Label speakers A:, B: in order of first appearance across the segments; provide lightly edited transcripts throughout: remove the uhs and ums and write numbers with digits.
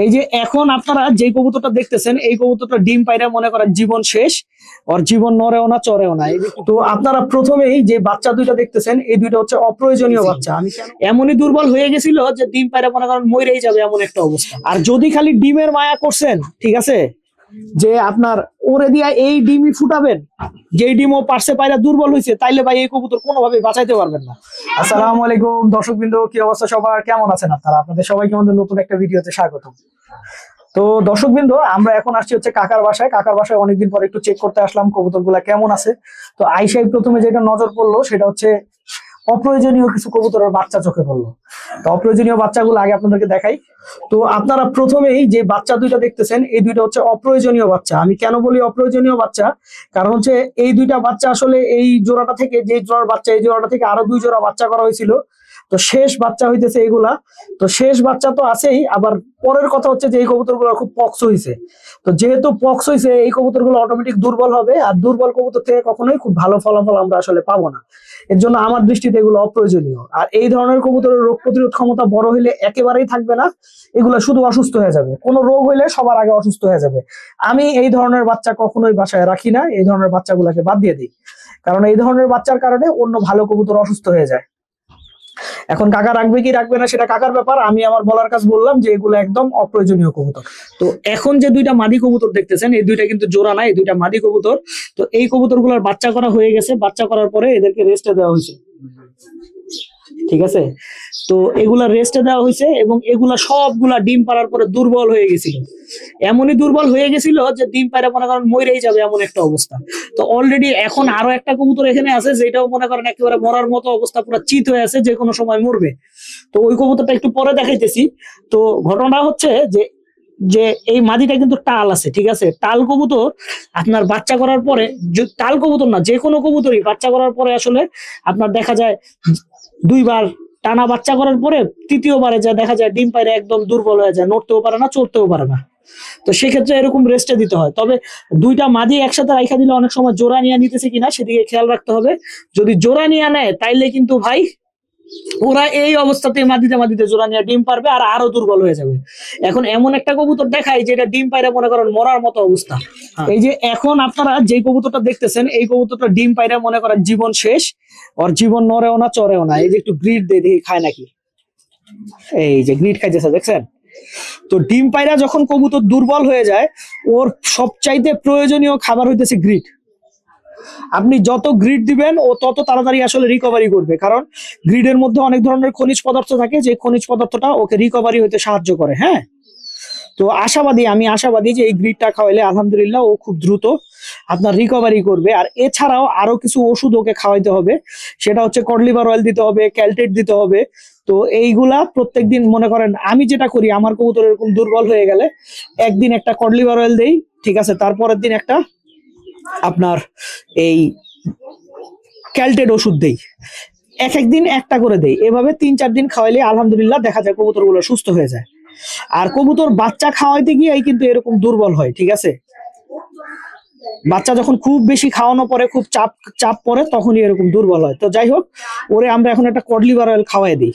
A: এই যে এখন আপনারা যে কবুতরটা দেখতেছেন এই কবুতরটা ডিম পাইরা মনে করেন জীবন শেষ, ওর জীবন নড়েও না চড়েও না। তো আপনারা প্রথমেই যে বাচ্চা দুইটা দেখতেছেন এই দুইটা হচ্ছে অপ্রয়োজনীয় বাচ্চা। আমি এমনই দুর্বল হয়ে গেছিল যে ডিম পাইরা মনে করেন মরেই যাবে এমন একটা অবস্থা। আর যদি খালি ডিমের মায়া করছেন, ঠিক আছে, যে আপনার ওরে দিয়া এই ডিমই ফুটাবেন, যে ডিমও পারছে পাইরা দুর্বল হয়েছে, তাইলে ভাই এই কবুতর কোনোভাবে বাঁচাইতে পারবেন না। আসসালামু আলাইকুম দর্শকবৃন্দ, কি অবস্থা সবার, কেমন আছেন আপনারা? আপনাদের সবাইকে আমাদের নতুন একটা ভিডিওতে স্বাগত। তো দর্শকবৃন্দ, আমরা এখন আসছি হচ্ছে কাকার বাসায়। কাকার বাসায় অনেকদিন পর একটু চেক করতে আসলাম কবুতর গুলা কেমন আছে। তো আইসাই প্রথমে যেটা নজর পড়লো সেটা হচ্ছে অপ্রয়োজনীয় কিছু কবুতরের বাচ্চা চোখে পড়লো। তো অপ্রয়োজনীয় বাচ্চাগুলো আগে আপনাদেরকে দেখাই। তো আপনারা প্রথমেই যে বাচ্চা দুইটা দেখতেছেন এই দুইটা হচ্ছে অপ্রয়োজনীয় বাচ্চা। আমি কেন বলি অপ্রয়োজনীয় বাচ্চা, কারণ হচ্ছে এই দুইটা বাচ্চা আসলে এই জোড়াটা থেকে, যে জোড়ার বাচ্চা, এই জোড়াটা থেকে আরো দুই জোড়া বাচ্চা করা হয়েছিল। তো শেষ বাচ্চা হইতেছে এগুলা। তো শেষ বাচ্চা তো আছেই, আবার পরের কথা হচ্ছে যে এই কবুতরগুলো খুব পক্স হয়েছে। তো যেহেতু পক্স হয়েছে এই কবুতরগুলো অটোমেটিক দুর্বল হবে, আর দুর্বল কবুতর থেকে কখনোই খুব ভালো ফলাফল আমরা আসলে পাবো না। এর জন্য আমার দৃষ্টিতে এগুলো অপ্রয়োজনীয়। আর এই ধরনের কবুতরের রোগ প্রতিরোধ ক্ষমতা বড় হইলে একেবারেই থাকবে না, এগুলো শুধু অসুস্থ হয়ে যাবে। কোনো রোগ হইলে সবার আগে অসুস্থ হয়ে যাবে। আমি এই ধরনের বাচ্চা কখনোই বাসায় রাখি না, এই ধরনের বাচ্চাগুলোকে বাদ দিয়ে দিই, কারণ এই ধরনের বাচ্চার কারণে অন্য ভালো কবুতর অসুস্থ হয়ে যায়। এখন কাকা রাখবে কি রাখবে না সেটা কাকার ব্যাপার, আমি আমার বলার কাজ বললাম যে এগুলো একদম অপ্রয়োজনীয় কবুতর। তো এখন যে দুইটা মাদি কবুতর দেখতেছেন এই দুইটা কিন্তু জোড়া না, এই দুইটা মাদি কবুতর। তো এই কবুতরগুলোর বাচ্চা করা হয়ে গেছে, বাচ্চা করার পরে এদেরকে রেস্টে দেওয়া হয়েছে, ঠিক আছে। তো এগুলা রেস্টে দেওয়া হয়েছে এবং এগুলা সবগুলা ডিম পাড়ার পরে দুর্বল হয়ে গেছিল, এমনই দুর্বল হয়ে গেছিল যে ডিম পাড়া মনে করেন মরেই যাবে এমন একটা অবস্থা। তো অলরেডি এখন আরো একটা কবুতর এখানে আছে যেটাও মনে করেন একেবারে মরার মতো অবস্থা, পুরো চিত হয়ে আছে, যে কোনো সময় মরবে। তো ওই কবুতরটা একটু পরে দেখাইতেছি। তো ঘটনা হচ্ছে যে যে এই মাদিটা কিন্তু টাল আছে, ঠিক আছে। টাল কবুতর আপনার বাচ্চা করার পরে, টাল কবুতর না যে কোনো কবুতরই বাচ্চা করার পরে আসলে আপনার দেখা যায় দুইবার টানা বাচ্চা করার পরে তৃতীয়বারে যা দেখা যায় ডিম পাইরে একদম দুর্বল হয়ে যায়, নড়তেও পারে না, চড়তেও পারে না। তো সেক্ষেত্রে এরকম রেস্টে দিতে হয়। তবে দুইটা মাদি একসাথে রাখা দিলে অনেক সময় জোড়া নিয়ে নিতেছে কিনা সেদিকে খেয়াল রাখতে হবে। যদি জোড়া নিয়ে নেয় তাইলে কিন্তু ভাই ওরা এই অবস্থাতে মাদিতে মাদিতে জোড়া নিয়ে ডিম পারবে আর আরো দুর্বল হয়ে যাবে। এখন এমন একটা কবুতর দেখায় যেটা ডিম পাইরা মনে করেন মরার মতো অবস্থা। এই যে এখন আপনারা যে কবুতরটা দেখতেছেন এই কবুতরটা ডিম পাইরা মনে করেন জীবন শেষ, ওর জীবন নড়েও না চড়েও না। এই যে একটু গ্রিড দিয়ে দেখি খায় নাকি, এই যে গ্রিড খাইতেছে দেখছেন। তো ডিম পাইরা যখন কবুতর দুর্বল হয়ে যায় ওর সবচাইতে প্রয়োজনীয় খাবার হইতেছে গ্রিড। আপনি যত গ্রিড দিবেন ও তত তাড়াতাড়ি আসলে রিকভারি করবে, কারণ গ্রিডের মধ্যে অনেক ধরনের খনিজ পদার্থ থাকে, যে খনিজ পদার্থটা ওকে রিকভারি হতে সাহায্য করে। হ্যাঁ, তো আমি আশাবাদী যে এই গ্রিডটা খাওয়াইলে আলহামদুলিল্লাহ ও খুব দ্রুত আপনার রিকভারি করবে। আর এছাড়াও আরো কিছু ওষুধ ওকে খাওয়াইতে হবে, সেটা হচ্ছে কড লিভার অয়েল দিতে হবে, ক্যালটেট দিতে হবে। তো এইগুলা প্রত্যেকদিন মনে করেন আমি যেটা করি, আমার কবুতর এরকম দুর্বল হয়ে গেলে একদিন একটা কড লিভার অয়েল দেই, ঠিক আছে, তারপরের দিন একটা আপনার এই ক্যালটেট ওষুধ দেই, এক একদিন একটা করে দেই। এভাবে 3-4 দিন খাওয়াইলে আলহামদুলিল্লাহ দেখা যায় কবুতর গুলো সুস্থ হয়ে যায়। আর কবুতর বাচ্চা খাওয়াইতে গিয়ে কিন্তু এরকম দুর্বল হয়, ঠিক আছে। বাচ্চা যখন খুব বেশি খাওয়ানো পরে, খুব চাপ পরে, তখনই এরকম দুর্বল হয়। তো যাই হোক, ওরে আমরা এখন একটা কড লিভার অয়েল খাওয়াই দিই।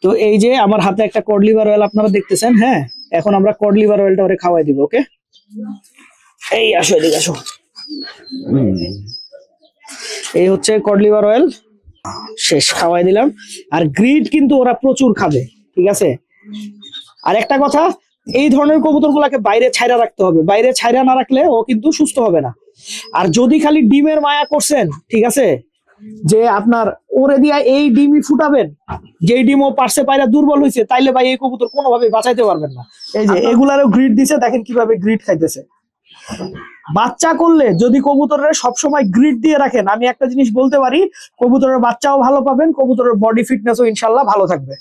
A: তো এই যে আমার হাতে একটা কড লিভার অয়েল আপনারা দেখতেছেন। হ্যাঁ, এখন আমরা কড লিভার অয়েলটা ওরে খাওয়াই দিব। ওকে, এই আসো, এদিকে আসো। এই হচ্ছে কড লিভার অয়েল, শেষ খাওয়াই দিলাম। আর গ্রিড কিন্তু ওরা প্রচুর খাবে, ঠিক আছে। আর একটা কথা, এই ধরনের কবুতর গুলাকে বাইরে ছাইরা রাখতে হবে, বাইরে ছাইরা না রাখলে ও কিন্তু সুস্থ হবে না। আর যদি খালি ডিমের মায়া করছেন, ঠিক আছে, যে আপনার ওরে দিয়া এই ডিমই ফুটাবেন, যে ডিমও পারছে পায়রা দুর্বল হয়েছে, তাইলে ভাই এই কবুতর কোনোভাবে বাঁচাইতে পারবেন না। এই যে এগুলারও গ্রিড দিছে, দেখেন কিভাবে গ্রিড খাইতেছে। বাচ্চা করলে যদি কবুতরের সবসময় গ্রিড দিয়ে রাখেন, আমি একটা জিনিস বলতে পারি, কবুতরের বাচ্চাও ভালো পাবেন, কবুতরের বডি ফিটনেসও ইনশাল্লাহ ভালো থাকবে।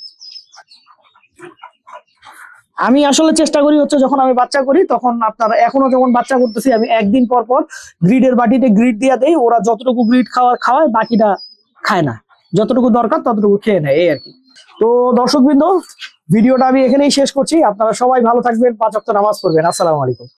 A: আমি আসলে চেষ্টা করি হচ্ছে যখন আমি বাচ্চা করি তখন আপনার এখনো যেমন বাচ্চা করতেছি, আমি একদিন পর পর গ্রিডের বাটিতে গ্রিড দিয়ে দেই। ওরা যতটুকু গ্রিড খাওয়ায় বাকিটা খায় না, যতটুকু দরকার ততটুকু খেয়ে নেয়, এই আর কি। তো দর্শকবৃন্দ, ভিডিওটা আমি এখানেই শেষ করছি। আপনারা সবাই ভালো থাকবেন, 5 ওয়াক্ত নামাজ পড়বেন। আসসালামু আলাইকুম।